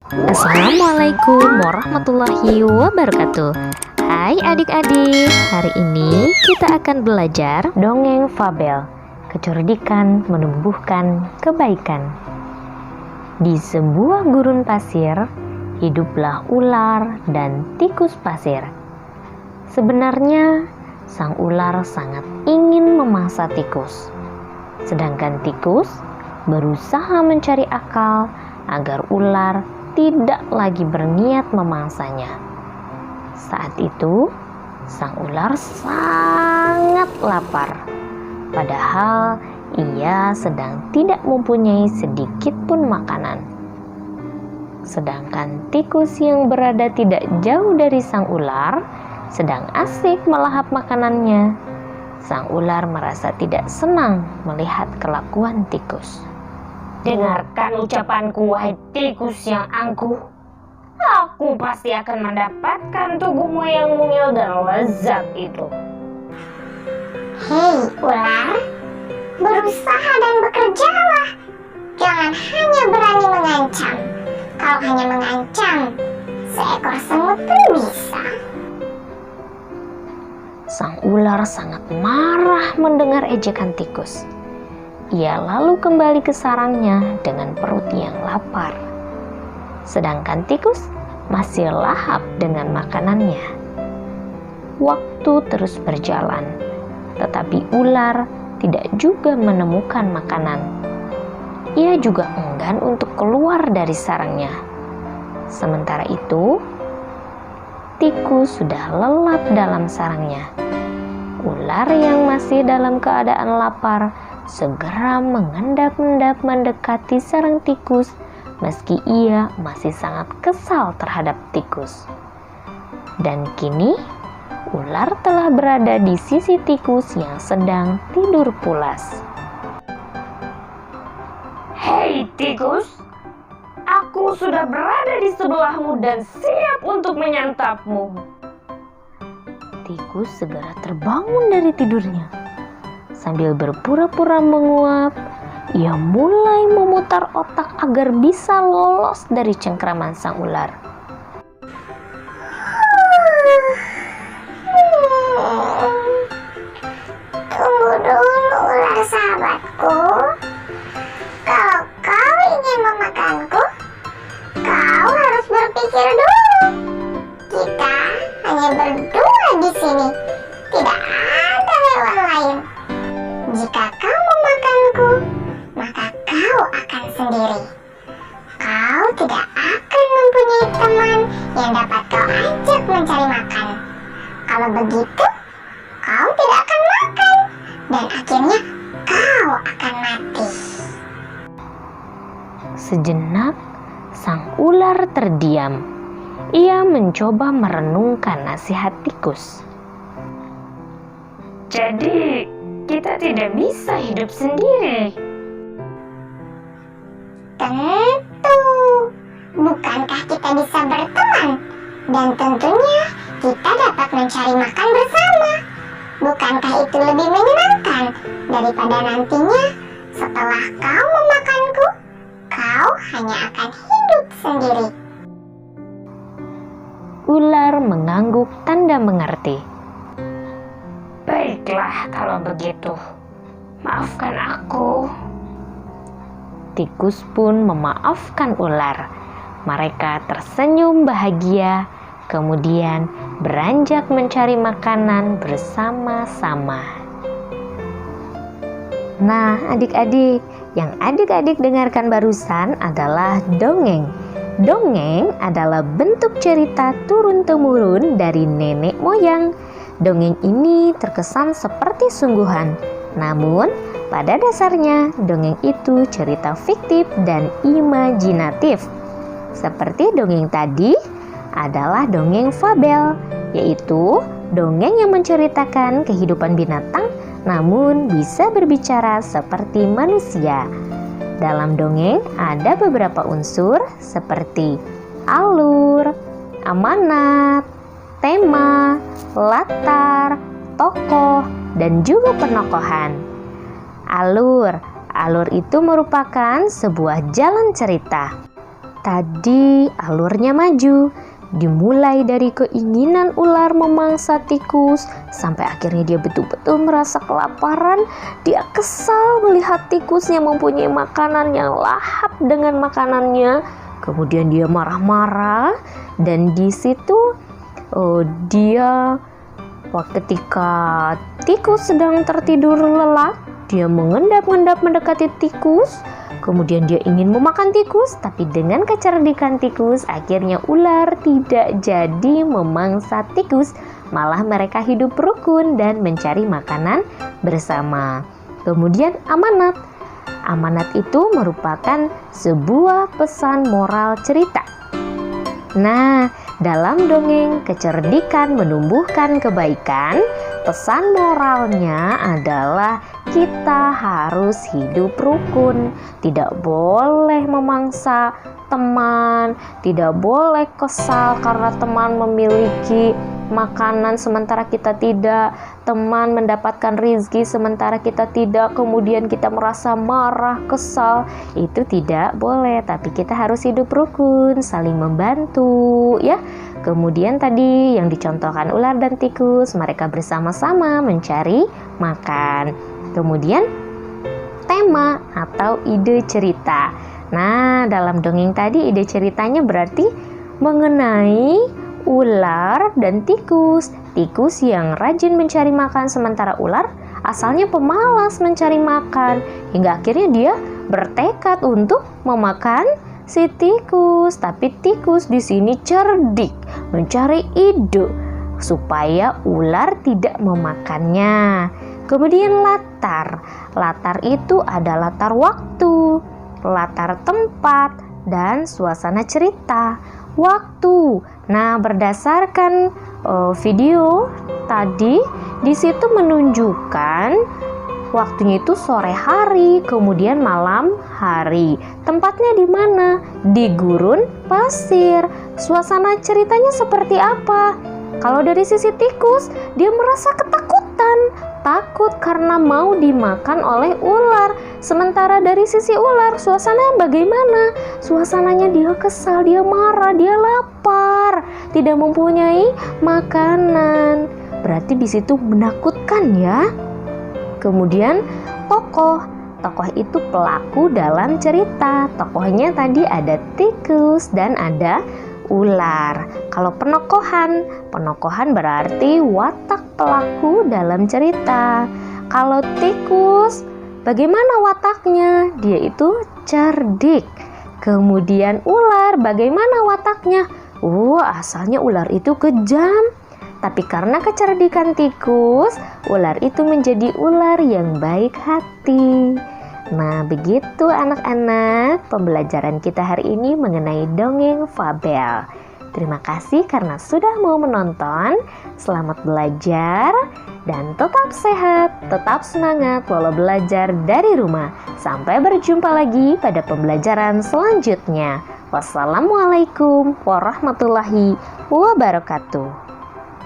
Assalamualaikum warahmatullahi wabarakatuh. Hai adik-adik, hari ini kita akan belajar dongeng fabel. Kecerdikan menumbuhkan kebaikan. Di sebuah gurun pasir, hiduplah ular dan tikus pasir. Sebenarnya, sang ular sangat ingin memangsa tikus. Sedangkan tikus berusaha mencari akal agar ular tidak lagi berniat memangsanya. Saat itu, sang ular sangat lapar. Padahal ia sedang tidak mempunyai sedikit pun makanan. Sedangkan tikus yang berada tidak jauh dari sang ular sedang asik melahap makanannya. Sang ular merasa tidak senang melihat kelakuan tikus. Dengarkan ucapanku, wahai tikus yang angkuh. Aku pasti akan mendapatkan tubuhmu yang mungil dan lezat itu. Hei ular, berusaha dan bekerjalah. Jangan hanya berani mengancam. Kalau hanya mengancam, seekor semut pun bisa. Sang ular sangat marah mendengar ejekan tikus. Ia lalu kembali ke sarangnya dengan perut yang lapar. Sedangkan tikus masih lahap dengan makanannya. Waktu terus berjalan, tetapi ular tidak juga menemukan makanan. Ia juga enggan untuk keluar dari sarangnya. Sementara itu, tikus sudah lelap dalam sarangnya. Ular yang masih dalam keadaan lapar segera mengendap-endap mendekati sarang tikus, meski ia masih sangat kesal terhadap tikus. Dan kini, ular telah berada di sisi tikus yang sedang tidur pulas. Hei tikus, aku sudah berada di sebelahmu dan siap untuk menyantapmu. Tikus segera terbangun dari tidurnya. Sambil berpura-pura menguap, ia mulai memutar otak agar bisa lolos dari cengkraman sang ular. Tunggu dulu ular sahabatku. Kalau kau ingin memakanku, kau harus berpikir dulu. Kita hanya berdua di sini, tidak ada hewan lain. Jika kau memakanku, maka kau akan sendiri. Kau tidak akan mempunyai teman yang dapat kau ajak mencari makan. Kalau begitu, kau tidak akan makan dan akhirnya kau akan mati. Sejenak, sang ular terdiam. Ia mencoba merenungkan nasihat tikus. Jadi, kita tidak bisa hidup sendiri. Tentu, bukankah kita bisa berteman? Dan tentunya kita dapat mencari makan bersama. Bukankah itu lebih menyenangkan daripada nantinya setelah kau memakanku, kau hanya akan hidup sendiri. Ular mengangguk tanda mengerti. Baiklah kalau begitu, maafkan aku. Tikus pun memaafkan ular. Mereka tersenyum bahagia, kemudian beranjak mencari makanan bersama-sama. Nah, adik-adik, yang adik-adik dengarkan barusan adalah dongeng. Dongeng adalah bentuk cerita turun-temurun dari nenek moyang. Dongeng ini terkesan seperti sungguhan, namun pada dasarnya dongeng itu cerita fiktif dan imajinatif. Seperti dongeng tadi adalah dongeng fabel, yaitu dongeng yang menceritakan kehidupan binatang namun bisa berbicara seperti manusia. Dalam dongeng ada beberapa unsur seperti alur, amanat, tema, latar, tokoh, dan juga penokohan. Alur itu merupakan sebuah jalan cerita. Tadi alurnya maju, dimulai dari keinginan ular memangsa tikus sampai akhirnya dia betul-betul merasa kelaparan. Dia kesal melihat tikus yang mempunyai makanan yang lahap dengan makanannya. Kemudian dia marah-marah dan di situ ketika tikus sedang tertidur lelap, dia mengendap-endap mendekati tikus. Kemudian dia ingin memakan tikus, tapi dengan kecerdikan tikus, akhirnya ular tidak jadi memangsa tikus. Malah mereka hidup rukun dan mencari makanan bersama. Kemudian amanat. Amanat itu merupakan sebuah pesan moral cerita. Nah, dalam dongeng kecerdikan menumbuhkan kebaikan, pesan moralnya adalah kita harus hidup rukun, tidak boleh memangsa teman, tidak boleh kesal karena teman memiliki makanan sementara kita tidak, teman mendapatkan rezeki sementara kita tidak, kemudian kita merasa marah, kesal. Itu tidak boleh, tapi kita harus hidup rukun, saling membantu ya. Kemudian tadi yang dicontohkan ular dan tikus, mereka bersama-sama mencari makan. Kemudian tema atau ide cerita. Nah, dalam dongeng tadi ide ceritanya berarti mengenai ular dan tikus. Tikus yang rajin mencari makan sementara ular asalnya pemalas mencari makan. Hingga akhirnya dia bertekad untuk memakan si tikus. Tapi tikus di sini cerdik, mencari ide supaya ular tidak memakannya. Kemudian latar. Latar itu ada latar waktu, latar tempat, dan suasana cerita. Waktu. Nah, berdasarkan video tadi, di situ menunjukkan waktunya itu sore hari, kemudian malam hari. Tempatnya di mana? Di gurun pasir. Suasana ceritanya seperti apa? Kalau dari sisi tikus, dia merasa ketakutan, takut karena mau dimakan oleh ular. Sementara dari sisi ular, suasana bagaimana? Suasananya dia kesal, dia marah, dia lapar, tidak mempunyai makanan. Berarti di situ menakutkan ya. Kemudian tokoh itu pelaku dalam cerita. Tokohnya tadi ada tikus dan ada ular. Kalau penokohan berarti watak pelaku dalam cerita. Kalau tikus, bagaimana wataknya? Dia itu cerdik. Kemudian ular, bagaimana wataknya? Asalnya ular itu kejam. Tapi karena kecerdikan tikus, ular itu menjadi ular yang baik hati. Nah, begitu anak-anak pembelajaran kita hari ini mengenai dongeng fabel. Terima kasih karena sudah mau menonton. Selamat belajar dan tetap sehat, tetap semangat walau belajar dari rumah. Sampai berjumpa lagi pada pembelajaran selanjutnya. Wassalamualaikum warahmatullahi wabarakatuh.